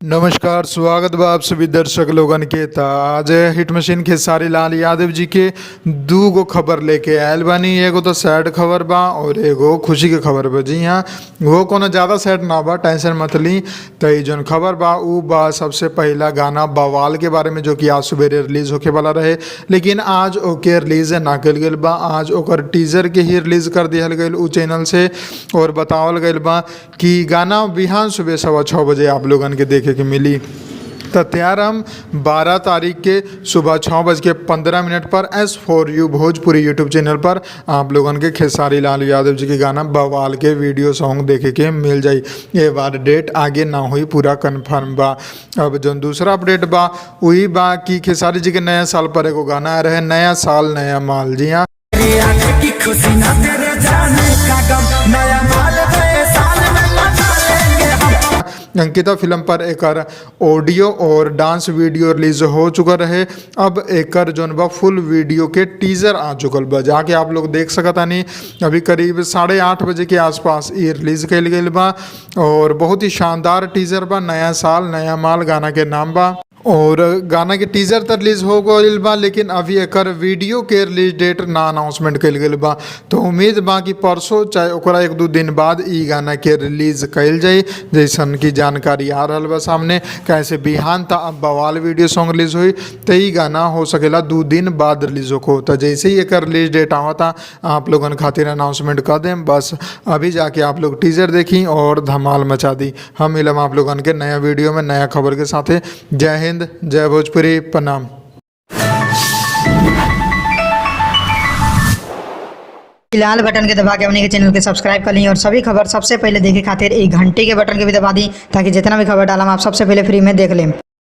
नमस्कार, स्वागत बा आप सभी दर्शक लोगन के। त आज हिट मशीन खेसारी लाल यादव जी के दू गो खबर लेके आयल बानी। एगो तो सैड खबर बा और एगो खुशी के खबर बा। जी हाँ, वो कोनो ज़्यादा सैड ना बा, टेंशन मत ली। त ई जौन खबर बा ऊ बा सबसे पहला गाना बवाल के बारे में, जो कि आज सुबेरे रिलीज होके वाला रहे, लेकिन आज ओके रिलीज ना कल गईल बा। आज ओकर टीजर के ही रिलीज कर दिहल गईल ऊ चैनल से, और बतावल गईल बा कि गाना बिहान सुबह 6:15 बजे आप लोगन के देखे के मिली। तो तैयार हम 12 तारीख के सुबह 6:15 पर S4U भोजपुरी यूट्यूब चैनल पर आप लोगन के खेसारी लाल यादव जी के गाना बवाल के वीडियो सॉन्ग देखे के मिल जाई। ये बार डेट आगे ना हुई, पूरा कन्फर्म बा। अब जो दूसरा अपडेट बा वही बा कि खेसारी जी के नया साल पर एगो गाना आ रहे, नया साल नया माल। जी हाँ, अंकिता फिल्म पर एकर ऑडियो और डांस वीडियो रिलीज हो चुका रहे। अब एकर जौन बा फुल वीडियो के टीजर आ चुकल बा, जाके आप लोग देख सकतानी। अभी करीब 8:30 बजे के आसपास ये रिलीज कल गईल बा और बहुत ही शानदार टीजर बा। नया साल नया माल गाना के नाम बा, और गाना के टीजर तो रिलीज हो गईल बा, लेकिन अभी एकर वीडियो के रिलीज डेट ना अनाउंसमेंट कल गईल बा। तो उम्मीद बा कि परसों चाहे ओकरा 1-2 दिन बाद ई गाना के रिलीज कल जाई, जैसन की जानकारी आ रहा बा सामने। कैसे बिहान था अब बवाल वीडियो सॉन्ग रिलीज हुई, तो ई गाना हो सकेला 2 दिन बाद रिलीज हो। तो जैसे ही एकर रिलीज डेट आवता आप लोगन खातिर अनाउंसमेंट कर दें। बस अभी जाके आप लोग टीजर देखी और धमाल मचा दी। हम मिलम आप लोगन के नया वीडियो में नया खबर के साथ। जय हिंद, जय भोजपुरी, प्रणाम। लाल बटन के दबा के अपने के चैनल के सब्सक्राइब कर ली और सभी खबर सबसे पहले देखे खातिर एक घंटे के बटन के भी दबा दी, ताकि जितना भी खबर डालम आप सबसे पहले फ्री में देख लें।